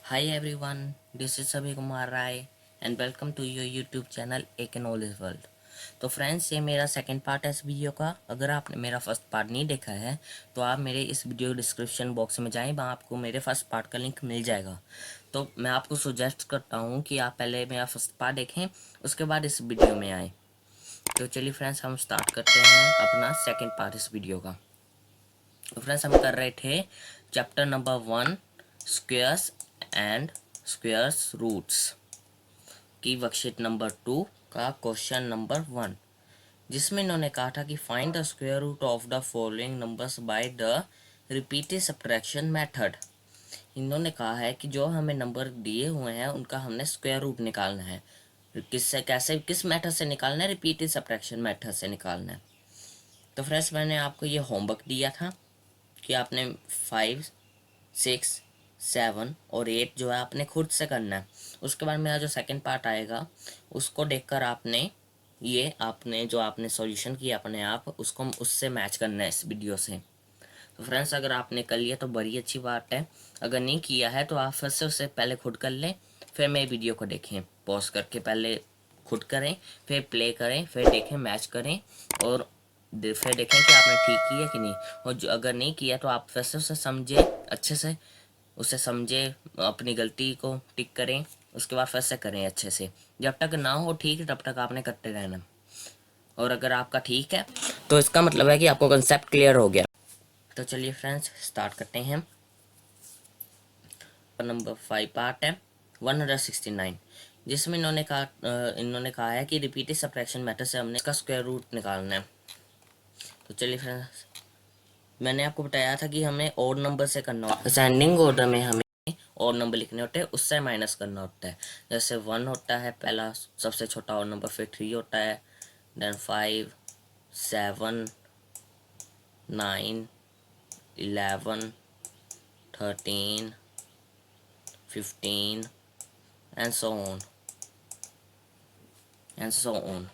Hi everyone, this is Abhi Kumar Rai and welcome to your YouTube channel एक knowledge world. तो friends, ये मेरा second part है इस वीडियो का। अगर आपने मेरा फर्स्ट पार्ट नहीं देखा है तो आप मेरे इस वीडियो डिस्क्रिप्शन बॉक्स में जाएं, वहाँ आपको मेरे फर्स्ट पार्ट का लिंक मिल जाएगा। तो मैं आपको सुजेस्ट करता हूँ कि आप पहले मेरा फर्स्ट पार्ट देखें, उसके बाद इस वीडियो में आएँ। तो चलिए फ्रेंड्स, हम स्टार्ट करते हैं अपना सेकेंड पार्ट इस वीडियो का। तो फ्रेंड्स, हम कर रहे थे chapter number 1 squares and squares roots की वर्कशीट नंबर 2 का क्वेश्चन नंबर 1, जिसमें इन्होंने कहा था कि find the square root of the following numbers by the repeated subtraction method. इन्होंने कहा है कि जो हमें नंबर दिए हुए हैं उनका हमने स्क्वायर रूट निकालना है। किससे, कैसे, किस मेथड से निकालना है? रिपीटेड सब्ट्रैक्शन मेथड से निकालना है। तो फ्रेंड्स, मैंने आपको ये होमवर्क दिया था कि आपने 5, 6, 7 और 8 जो है आपने खुद से करना है। उसके बाद मेरा जो सेकंड पार्ट आएगा उसको देखकर आपने जो आपने सॉल्यूशन किया अपने आप, उसको उससे मैच करना है इस वीडियो से। तो फ्रेंड्स, अगर आपने कर लिया तो बड़ी अच्छी बात है। अगर नहीं किया है तो आप फिर से उससे पहले खुद कर लें, फिर मेरे वीडियो को देखें। पॉज करके पहले खुद करें, फिर प्ले करें, फिर देखें, मैच करें और फिर देखें कि आपने ठीक किया कि नहीं। और जो अगर नहीं किया तो आप फिर से उसे समझें, अच्छे से उसे समझें, अपनी गलती को टिक करें, उसके बाद फिर से करें अच्छे से। जब तक ना हो ठीक तब तक आपने करते रहना। और अगर आपका ठीक है तो इसका मतलब है कि आपको कंसेप्ट क्लियर हो गया। तो चलिए फ्रेंड्स, स्टार्ट करते हैं। नंबर 5 पार्ट है 169, जिसमें इन्होंने कहा है कि रिपीटेड सब्ट्रैक्शन मेथड से हमने इसका स्क्वायर रूट निकालना है। तो चलिए फ्रेंड्स, मैंने आपको बताया था कि हमें ऑड नंबर से करना होता है। असेंडिंग ऑर्डर में हमें और नंबर लिखने होते हैं, उससे माइनस करना होता है। जैसे 1 होता है पहला सबसे छोटा और नंबर, फिर 3 होता है, then 5, 7, 9, 11, 13, 15 and so on and so on.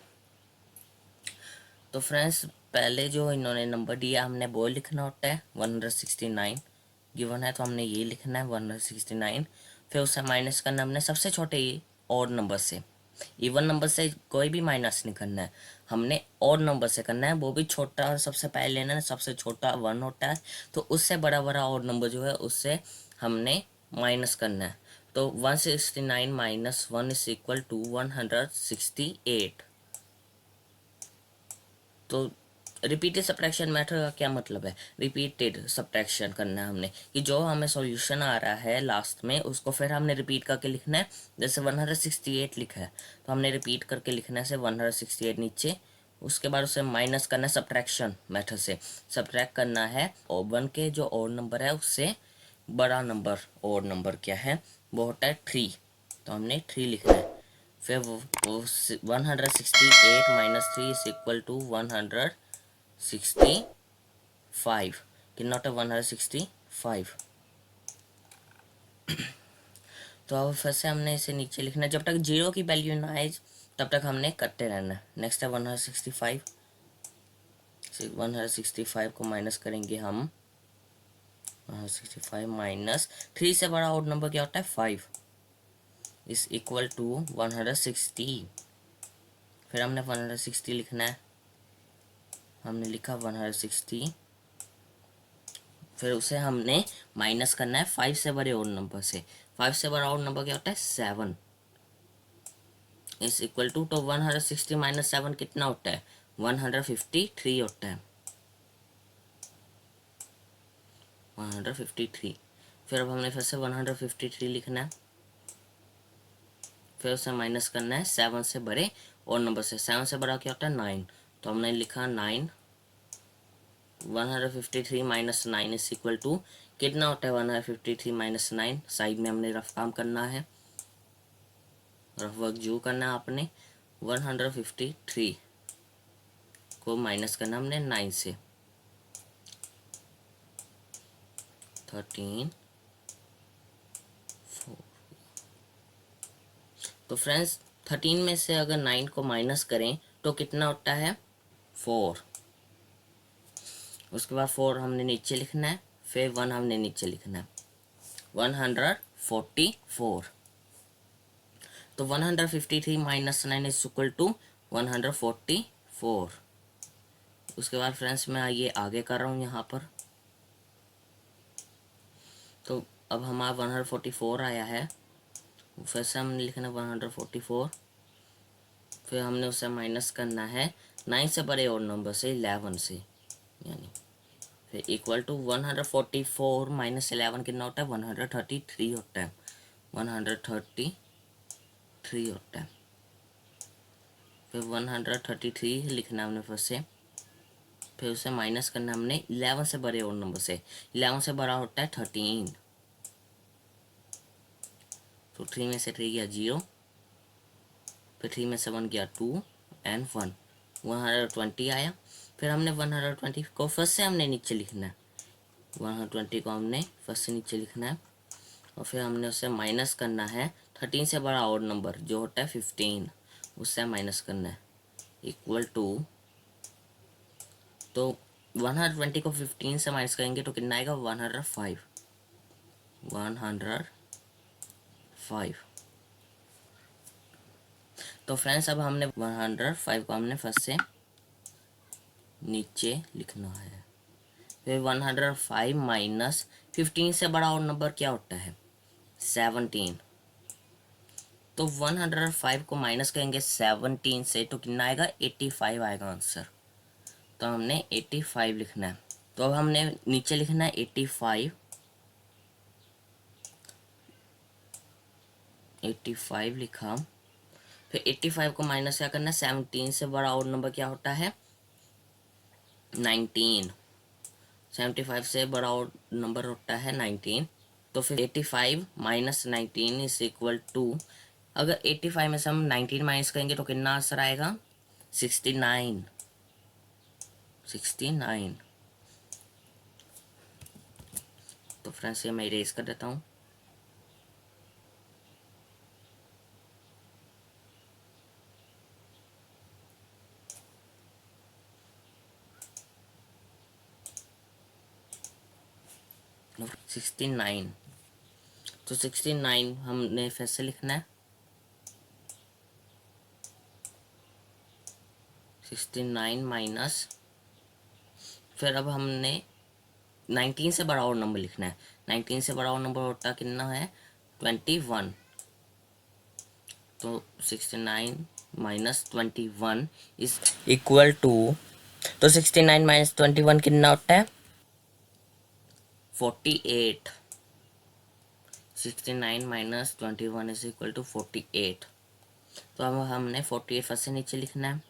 तो फ्रेंड्स, पहले जो इन्होंने नंबर दिया हमने वो लिखना होता है। 169 गिवन है तो हमने ये लिखना है 169। फिर उससे माइनस करना हमने सबसे छोटे ऑड नंबर से। इवन नंबर से कोई भी माइनस नहीं करना है, हमने ऑड नंबर से करना है, वो भी छोटा सबसे पहले लेना है। सबसे छोटा 1 होता है तो उससे बड़ा बड़ा ऑड नंबर जो है उससे हमने माइनस करना है। तो 169 माइनस 1 इज इक्वल टू 168। तो रिपीटेड सब्ट्रैक्शन मेथड का क्या मतलब है? रिपीटेड सब्ट्रैक्शन करना है हमने, कि जो हमें सॉल्यूशन आ रहा है लास्ट में उसको फिर हमने रिपीट करके लिखना है। जैसे 168 लिखा है तो हमने रिपीट करके लिखना है से 168 नीचे। उसके बाद उसे माइनस करना है सब्ट्रैक्शन मेथड से। सब्ट्रैक्ट करना है और 1 के जो और नंबर है उससे बड़ा नंबर, और नंबर क्या है? वो होता है 3। तो हमने 3 लिखना है। फिर वो 168 माइनस 3 इज इक्वल टू 165। कितना होता है? 165। तो अब फिर से हमने इसे नीचे लिखना है। जब तक 0 की वैल्यू ना आए तब तक हमने करते रहना है। नेक्स्ट है 165। 165 को माइनस करेंगे हम। 165 माइनस 3 से बड़ा और नंबर क्या होता है? 5 इज इक्वल टू 160। फिर हमने 160 लिखना है। हमने लिखा 160। फिर उसे हमने माइनस करना है 5 से बड़े और नंबर से। 5 से बड़ा और नंबर क्या होता है? 7 इज इक्वल टू, तो 160 माइनस 7 कितना होता है? 153 होता है। 153। फिर अब हमने फिर से 153 लिखना है। फिर उसे माइनस करना है 7 से बड़े और नंबर से। 7 से बड़ा क्या होता है? 9। तो हमने लिखा 9। 153 माइनस 9 इज इक्वल टू कितना होता है? 153 माइनस 9। साइड में हमने रफ काम करना है, रफ वर्क जो करना है आपने। 153 को माइनस करना हमने 9 से। 13, 4। तो फ्रेंड्स, 13 में से अगर 9 को माइनस करें तो कितना होता है? 4। उसके बाद 4 हमने नीचे लिखना है, फिर 1 हमने नीचे लिखना है। 144। तो 153 माइनस 9 इज इक्वल टू 144। उसके बाद फ्रेंड्स मैं ये आगे कर रहा हूँ यहाँ पर। तो अब हमारा 144 आया है, फिर से हमने लिखना 144, फिर हमने उससे माइनस करना है 9 से बड़े और नंबर से 11 से, यानी फिर इक्वल टू 144 माइनस 11 कितना होता है, 133 होता है, 133 होता है। फिर 133 लिखना है हमने फिर से, फिर उसे माइनस करना हमने 11 से बड़े और नंबर से, 11 से बड़ा होता है 13, तो 3 में से 3 गया 0, फिर 3 में से 1 गया 2 एंड 1, 120 आया। फिर हमने 120 को फर्स्ट से हमने नीचे लिखना है, 120 को हमने फर्स्ट से नीचे लिखना है, और फिर हमने उससे माइनस करना है 13 से बड़ा और नंबर जो होता है 15, उससे माइनस करना है, इक्वल टू, तो 120 को 15 से माइनस करेंगे तो कितना आएगा, 105, 105। तो फ्रेंड्स अब हमने 105 को हमने फर्स्ट से नीचे लिखना है। फिर 105 माइनस 15 से बड़ा और नंबर क्या होता है, 17, तो 105 को माइनस करेंगे 17 से तो कितना आएगा, 85 आएगा आंसर। तो हमने 85 लिखना है। तो अब हमने नीचे लिखना है 85, 85 लिखा। फिर 85 को माइनस क्या करना है, 17 से बड़ा और नंबर क्या होता है, 19, 75 से बड़ा और नंबर होता है 19। तो फिर 85 माइनस 19 इज इक्वल टू, अगर 85 में से हम 19 माइनस करेंगे तो कितना आंसर आएगा, 69, 69। तो फ्रेंड्स ये मैं इरेज कर देता हूँ। तो 69, तो 69 हमने फिर से लिखना है, 69 माइनस, फिर अब हमने 19 से बड़ा और नंबर लिखना है, 19 से बड़ा और नंबर होता कितना है, 21, तो 69 माइनस 21 इज इक्वल टू, तो 69 माइनस 21 कितना होता है, 48, 69 माइनस 21 इज इक्वल टू 48। तो अब हमने 48 फर्स्ट से नीचे लिखना है,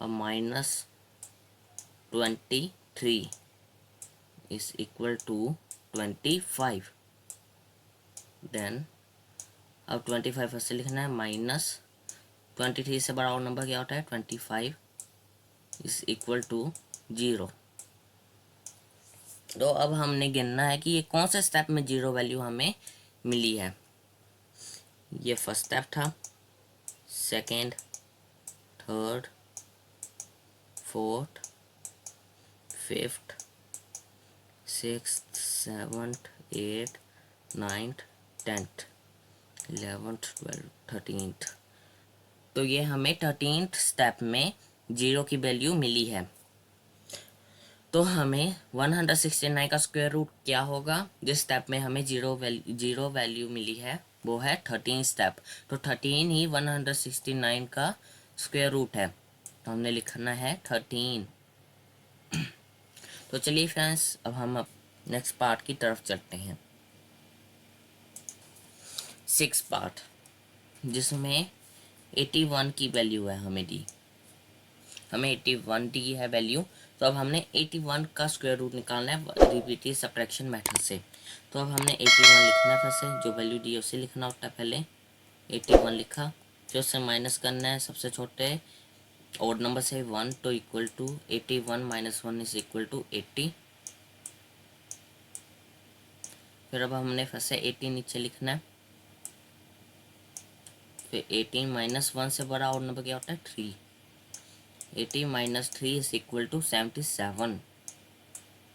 और minus 23 is equal to 25। Then अब 25 फर्स्ट से लिखना है, माइनस 23 से बड़ा और नंबर क्या होता है, 25 इज इक्वल टू 0। तो अब हमने गिनना है कि ये कौन से स्टेप में 0 वैल्यू हमें मिली है। ये फर्स्ट स्टेप था, second, third, fourth, fifth, sixth, seventh, eighth, ninth, tenth, 11th, 12th, 13th। तो ये हमें 13th स्टेप में 0 की वैल्यू मिली है। तो हमें 169 का स्क्वायर रूट क्या होगा, जिस स्टेप में हमें 0 वैल्यू मिली है वो है 13 स्टेप। तो 13 ही 169 का स्क्वायर रूट है, तो हमने लिखना है 13। तो चलिए फ्रेंड्स अब हम नेक्स्ट पार्ट की तरफ चलते हैं, 6 पार्ट, जिसमें 81 की वैल्यू है हमें दी, हमें 81 दी है वैल्यू। तो अब हमने 81 का स्क्वायर रूट निकालना है रिपीटेड सब्ट्रैक्शन मेथड से। तो अब हमने 81 लिखना है, फिर से जो वैल्यू दी है उसे लिखना होता है, पहले 81 लिखा, फिर उससे माइनस करना है सबसे छोटे और नंबर से 1, तो equal to 81 minus 1 is equal to 80। फिर अब हमने फिर से 80 नीचे लिखना है, फिर 18 माइनस 1 से बड़ा और नंबर क्या होता है, 3, 80 माइनस 3 इज इक्वल टू 77।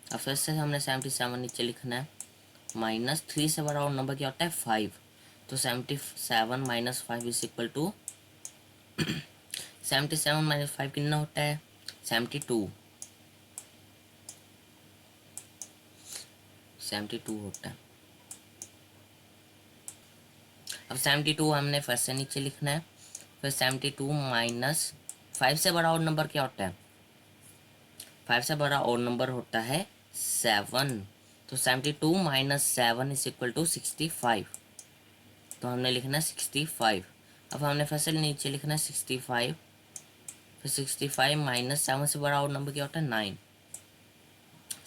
अब फिर से हमने 77 नीचे लिखना है, माइनस 3 से बड़ा और नंबर क्या होता है 5। तो 77 minus 5 is equal to 77 minus 5 कितना होता है 72। 72 होता है। अब 72 हमने फर्स्ट से नीचे लिखना है। फिर 72 माइनस 5 से बड़ा और नंबर क्या होता है 5 से बड़ा और नंबर होता है 7। तो 72 माइनस 7 इज इक्वल टू 65। तो हमने लिखना है 65। अब हमने फिर से नीचे लिखना है 65। फिर 65 माइनस 7 से बड़ा और नंबर क्या होता है 9।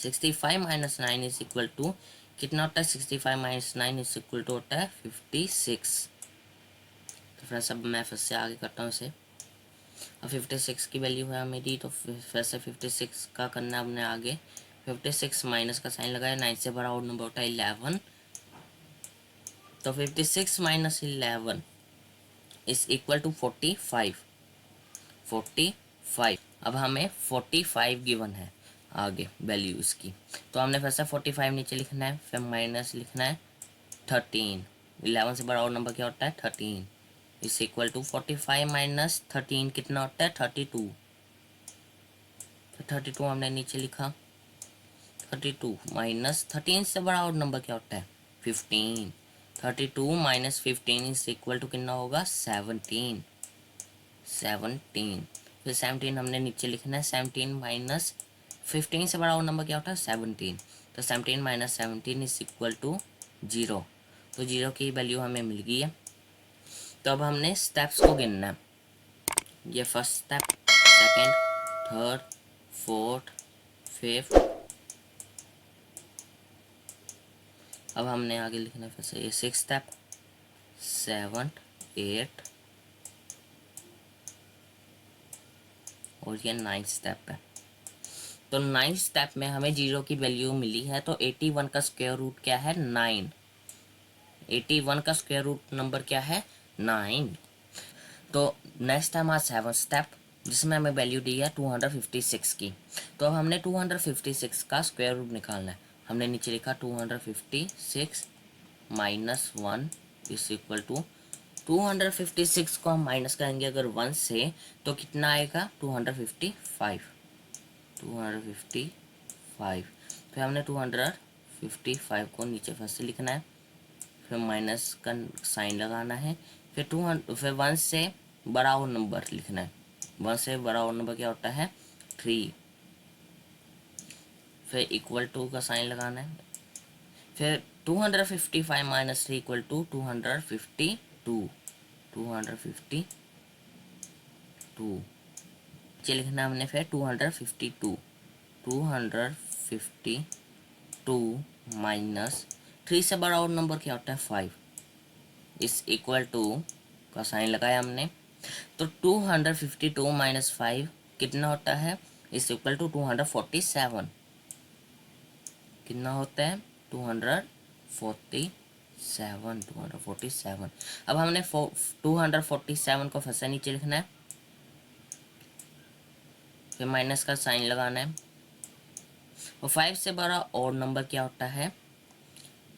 65 माइनस 9 इज इक्वल टू कितना होता है 65 माइनस 9 इज इक्वल टू होता है 56। तो फ्रेंड्स अब मैं फिर से आगे करता हूँ इसे। अब 56 की वैल्यू है मेरी, तो फिर से 56 का करना है हमने आगे। 56 माइनस का साइन लगाया, 9 से बड़ा और नंबर होता है 11। तो 56 माइनस 11 इज इक्वल टू 45। 45। अब हमें 45 गिवन है आगे वैल्यू इसकी। तो हमने फिर से 45 नीचे लिखना है, फिर माइनस लिखना है 13। 11 से बड़ा और नंबर क्या होता है 13 इज इक्वल टू 45 माइनस 13 कितना होता है 32। तो 32 हमने नीचे लिखा। 32 माइनस 13 से बड़ा और नंबर क्या होता है 15। 32 माइनस 15 इज इक्वल टू कितना होगा 17। 17। फिर 17 हमने नीचे लिखना है। 17 माइनस 15 से बड़ा और नंबर क्या होता है 17। तो 17 माइनस 17 इज इक्वल टू 0। तो 0 की वैल्यू हमें मिल गई है। तो अब हमने स्टेप्स को गिनना है। ये first step, second, third, fourth, fifth. अब हमने आगे लिखना है फिर से ये 6 स्टेप, 7, 8 और ये 9 स्टेप है। तो 9 स्टेप में हमें 0 की वैल्यू मिली है। तो 81 का स्क्वायर रूट क्या है 9। 81 का स्क्वायर रूट नंबर क्या है 9। तो नेक्स्ट है हमारा 7 स्टेप, जिसमें हमें वैल्यू दी है 256 की। तो अब हमने 256 का स्क्वायर रूट निकालना है। हमने नीचे लिखा 256 माइनस 1 इज इक्वल टू 256 को हम माइनस करेंगे अगर 1 से तो कितना आएगा 255। 255। फिर हमने 255 को नीचे फिर से लिखना है, फिर माइनस का साइन लगाना है। फिर 1 से बड़ा और नंबर लिखना है। 1 से बड़ा और नंबर क्या होता है 3। फिर इक्वल टू का साइन लगाना है। फिर 255 माइनस 3 इक्वल टू 252। 252 नीचे लिखना हमने फिर 252। 252 माइनस 3 से बड़ा और नंबर क्या होता है 5 इस इक्वल टू का साइन लगाया हमने। तो 252 माइनस 5 कितना होता है इस इक्वल टू 247। कितना होता है 247। 247। अब हमने 247 को फिर से नीचे लिखना है, फिर माइनस का साइन लगाना है। और 5 से बड़ा और नंबर क्या होता है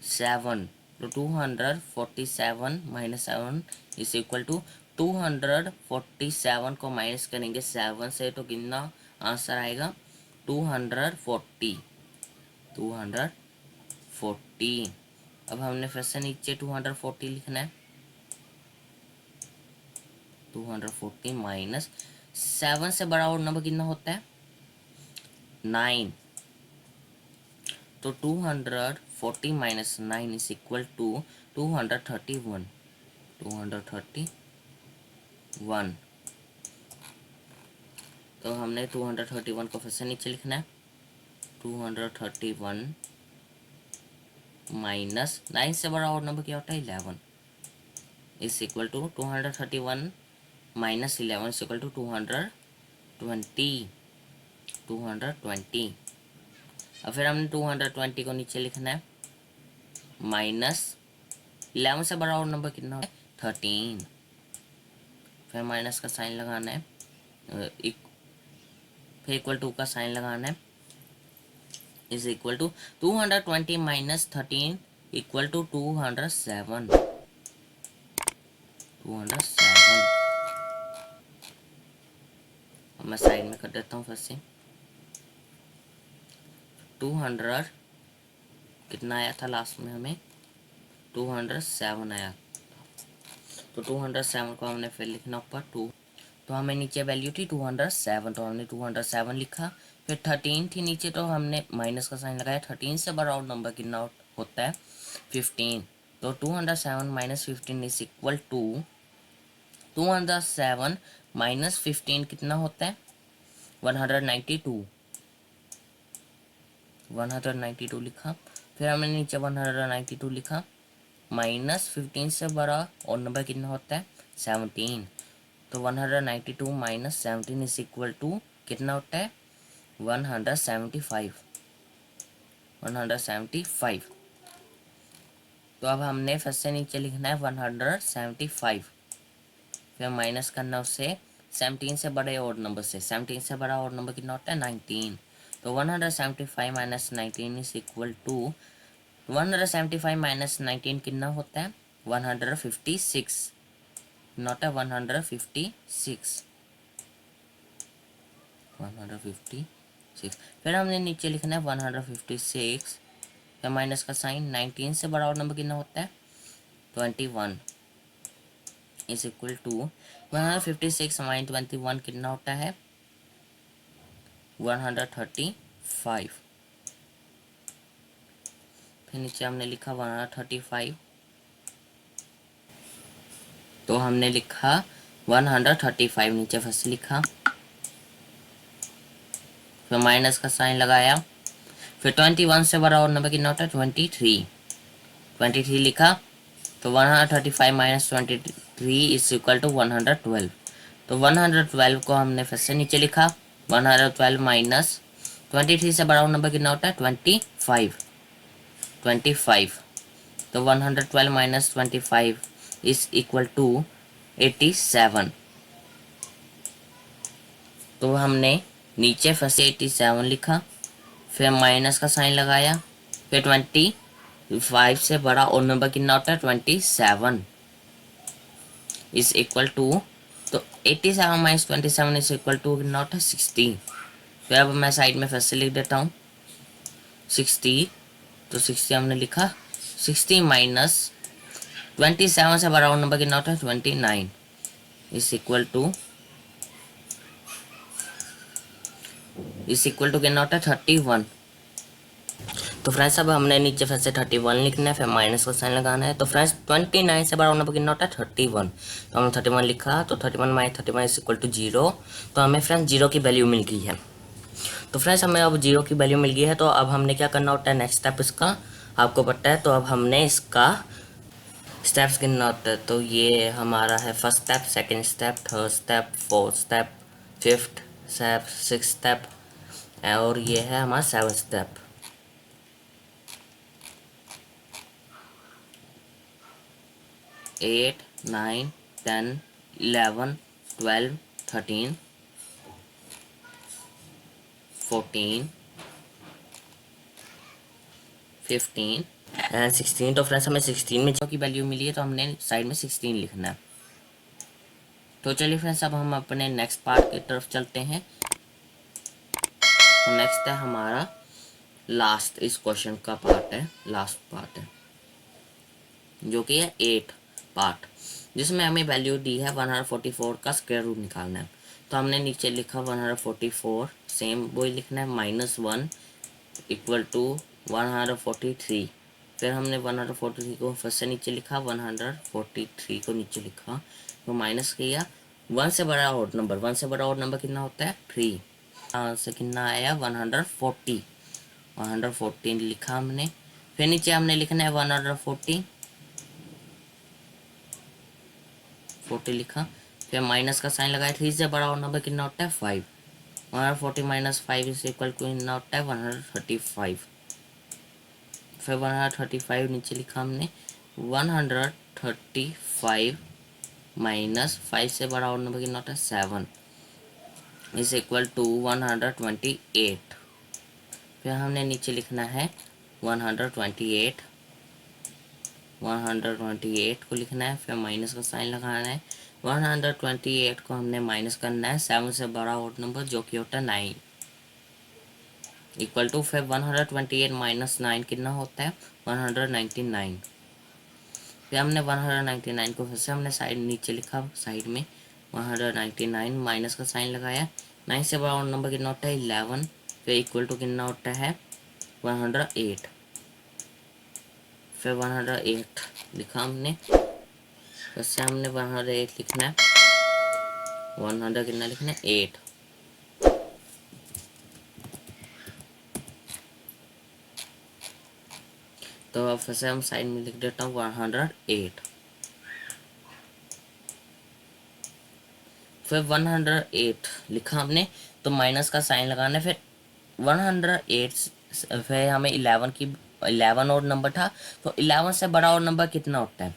7। तो 247 माइनस 7 इज इक्वल टू 247 को माइनस करेंगे 7 से तो कितना आंसर आएगा 240। 240। अब हमने फिर से नीचे 240 लिखना है। 240 माइनस 7 से बड़ा और नंबर कितना होता है 9। तो 240 माइनस 9 इज इक्वल टू 231। 231। तो हमने 231 को फिर से नीचे लिखना है। 231 माइनस 9 से बड़ा और नंबर क्या होता है 11 is equal to 231 minus 11 is equal to 220। 220। और फिर हमने 220 को नीचे लिखना है। माइनस 11 से बड़ा और नंबर कितना है 13। फिर माइनस का साइन लगाना है, फिर इक्वल टू का साइन लगाना है। Is equal to 220 minus 13 equal to 207। 207 मैं साइड में कर देता हूँ फिर से। 200 कितना आया था लास्ट में हमें? 207 आया। तो 207 को हमने फिर लिखना ऊपर 2। तो हमें नीचे वैल्यू थी 207, तो हमने 207 लिखा। फिर 13 थी नीचे, तो हमने माइनस का साइन लगाया। 13 से बड़ा और नंबर कितना होता है? 15। तो 207 minus 15 is equal to 207 minus 15 कितना होता है? 192। 192 लिखा। फिर हमने नीचे 192 लिखा। माइनस 15 से बड़ा और नंबर कितना होता है? 17। तो 192 माइनस 17 इज इक्वल टू कितना होता है? 175। 175। तो अब हमने फिर से नीचे लिखना है 175। फिर माइनस करना उससे 17 से बड़े और नंबर से। 17 से बड़ा और नंबर कितना होता है? 19। तो 175 minus 19 is equal to 175 minus 19 कितना होता है? 156। नॉट है 156। 156। फिर हमने नीचे लिखना है 156। फिर माइनस का साइन। 19 से बड़ा और नंबर कितना होता है? 21 इज इक्वल टू 156 माइनस 21 कितना होता है? 135। फिर नीचे हमने लिखा 135। तो हमने लिखा 135 नीचे फर्स्ट लिखा। फिर माइनस का साइन लगाया। फिर 21 से बड़ा और नंबर कितना होता है? 23। 23 लिखा। तो 135 माइनस 23 इज इक्वल टू 112। तो 112 को हमने फिर से नीचे लिखा। 112 माइनस 23 से बड़ा नंबर कितना होता है? 25। 25। तो 112 माइनस 25 इज इक्वल टू 87। तो हमने नीचे फिर से 87 लिखा। फिर माइनस का साइन लगाया। फिर 25 से बड़ा और नंबर कितना होता है? 27 इज इक्वल टू। तो 87 माइनस 27 इज इक्वल टू कितना होता है? 60। फिर अब मैं साइड में फिर से लिख देता हूँ 60। तो 60 हमने लिखा। 60 माइनस 27 से बड़ा और नंबर कितना होता है? 29 इज इक्वल टू कितना होता है? 31। तो फ्रेंड्स अब हमने नीचे फिर से 31 लिखना है। फिर माइनस का साइन लगाना है। तो फ्रेंड्स 29 से बड़ा नंबर कितना होता है? 31। तो हमने 31 लिखा। तो 31 माइनस 31 इज इक्वल टू 0। तो हमें फ्रेंड्स 0 की वैल्यू मिल गई है। तो फ्रेंड्स हमें अब 0 की वैल्यू मिल गई है। तो अब हमने क्या करना होता है? नेक्स्ट स्टेप इसका आपको पता है। तो अब हमने इसका स्टेप्स गिनना होता है। तो ये हमारा है first step, second step, third step, fourth step, fifth step, six step, और ये है हमारा सेवन स्टेप। 8, 9, 10, 11, 12, 13, 14, 15 एंड 16। तो फ्रेंड्स हमें 16 में जो की वैल्यू मिली है, तो हमने साइड में 16 लिखना है। तो चलिए फ्रेंड्स अब हम अपने नेक्स्ट पार्ट की तरफ चलते हैं। तो नेक्स्ट है हमारा लास्ट, इस क्वेश्चन का पार्ट है, लास्ट पार्ट है जो कि है 8 पार्ट, जिसमें हमें वैल्यू दी है 144 का स्क्वायर रूट निकालना है। तो हमने नीचे लिखा 144, सेम वही लिखना है, -1 इक्वल टू 143। फिर हमने 143 को फिर से नीचे लिखा, 143 को नीचे लिखा, तो माइनस किया 1 से बड़ा ऑड नंबर। 1 से बड़ा ऑड नंबर कितना होता है? 3। से कितना आया? 140। 114 लिखा हमने। फिर नीचे हमने लिखना है 140 लिखा। फिर माइनस का साइन लगाया। 3 से बड़ा और नंबर कितना होता है? 5। 140 माइनस 5 इज इक्वल टू कितना होता है? 135। फिर 135 नीचे लिखा हमने। 135 माइनस 5 से बड़ा और नंबर कितना होता है? 7 इज इक्वल टू 128। फिर हमने नीचे लिखना है 128। 128 को लिखना है, फिर माइनस का साइन लगाना है। 128 को हमने माइनस करना है 7 से बड़ा ऑड नंबर जो कि होता है 9, इक्वल टू फिर 128 माइनस 9 कितना होता है 199। फिर हमने 199 को फिर से हमने साइड नीचे लिखा साइड में 199 माइनस का साइन लगाया। 9 से बड़ा ऑड नंबर कितना होता है 11, फिर इक्वल टू कितना होता है 108। फिर 108 लिखा हमने, फिर से हमने 108 लिखना है, 100 कितना लिखना है 8। तो अब फिर से हम साइड में लिख देता हूँ 108। फिर 108 लिखा हमने, तो माइनस का साइन लगाना है। फिर 108 फिर हमें 11 और नंबर था, तो 11 से बड़ा और नंबर कितना होता है,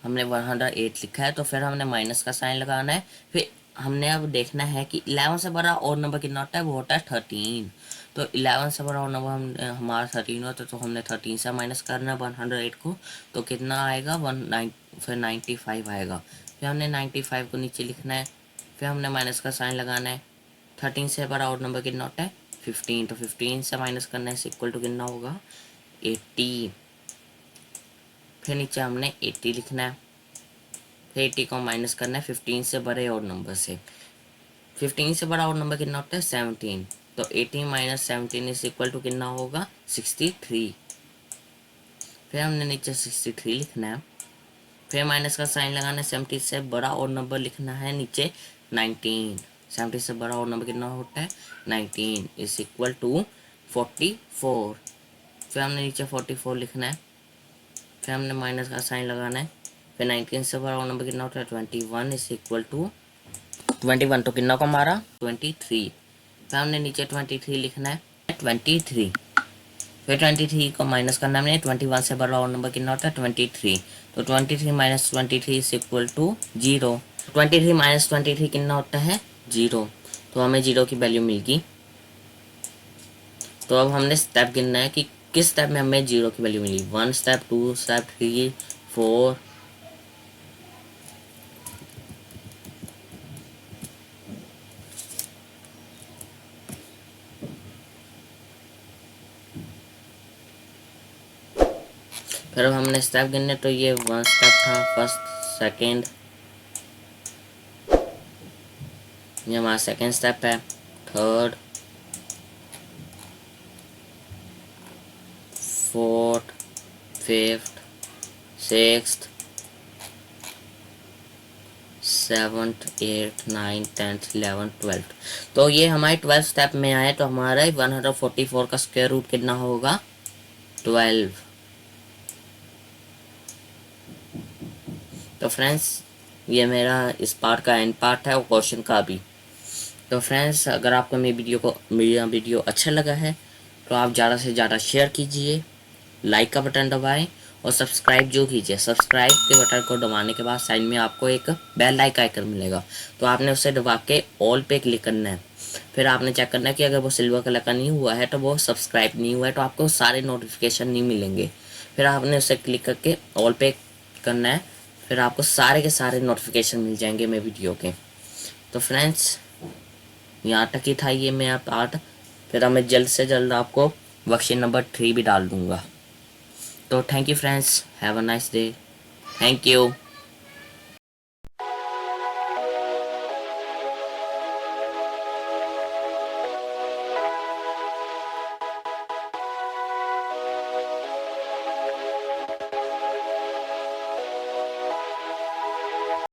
हमने 108 लिखा है, तो फिर हमने माइनस का साइन लगाना है। फिर हमने अब देखना है कि 11 से बड़ा और नंबर कितना होता है, वो होता है 13। तो 11 से बड़ा और नंबर हमारा 13 होता है, तो हमने 13 से माइनस करना है 108 को, तो कितना आएगा 19, फिर 95 आएगा। फिर हमने 95 को नीचे लिखना है, फिर हमने माइनस का साइन लगाना है। 13 से बड़ा और नंबर कितना होता है 15, तो 15 से माइनस करना है इक्वल टू कितना होगा 80। फिर नीचे हमने 80 लिखना है, फिर 80 को माइनस करना है 15 से बड़े और नंबर से। 15 से बड़ा और नंबर कितना होता है 17, तो 18 माइनस 17 इज इक्वल टू कितना होगा 63। फिर हमने नीचे 63 लिखना है, फिर माइनस का साइन लगाना है। 70 से बड़ा और नंबर लिखना है नीचे 19, 70 से बड़ा और नंबर कितना होता है 19 इज इक्वल टू 44। फिर हमने नीचे 44 लिखना है, फिर हमने माइनस का साइन लगाना है। फिर 19 से बड़ा नंबर कितना होता है 21 इज इक्वल टू 21, तो कितना को हमारा 23। फिर हमने नीचे 23 लिखना है 23। फिर 23 को माइनस करना हमने, 21 से बड़ा और नंबर कितना होता है 23, तो 23 minus 23 is equal to 0। 23 minus 23 कितना होता है 0, तो हमें 0 की वैल्यू मिल गई। तो अब हमने स्टेप गिनना है कि किस स्टेप में हमें 0 की वैल्यू मिली, 1 स्टेप, 2 स्टेप, 3, 4। फिर अब हमने स्टेप गिनने, तो ये 1 स्टेप था, फर्स्ट, सेकेंड, ये हमारा सेकेंड स्टेप है, third, fourth, fifth, sixth, seventh, eighth, ninth, tenth, 11th, 12th। तो ये हमारे 12th स्टेप में आए, तो हमारा 144 का स्क्वायर रूट कितना होगा 12। तो फ्रेंड्स ये मेरा इस पार्ट का एंड पार्ट है और क्वेश्चन का भी। तो फ्रेंड्स अगर आपको मेरा वीडियो अच्छा लगा है तो आप ज़्यादा से ज़्यादा शेयर कीजिए, लाइक का बटन दबाएं और सब्सक्राइब जो कीजिए। सब्सक्राइब के बटन को दबाने के बाद साइड में आपको एक बेल लाइक आइकन मिलेगा, तो आपने उसे दबा के ऑल पे क्लिक करना है। फिर आपने चेक करना है कि अगर वो सिल्वर कलर का नहीं हुआ है तो वो सब्सक्राइब नहीं हुआ है, तो आपको सारे नोटिफिकेशन नहीं मिलेंगे। फिर आपने उसे क्लिक करके ऑल पे करना है, फिर आपको सारे के सारे नोटिफिकेशन मिल जाएंगे मेरे वीडियो के। तो फ्रेंड्स यहाँ तक ही था ये मेरा पार्ट, फिर मैं जल्द से जल्द आपको वर्कशीट नंबर 3 भी डाल दूँगा। तो thank you friends, have a nice day, thank you.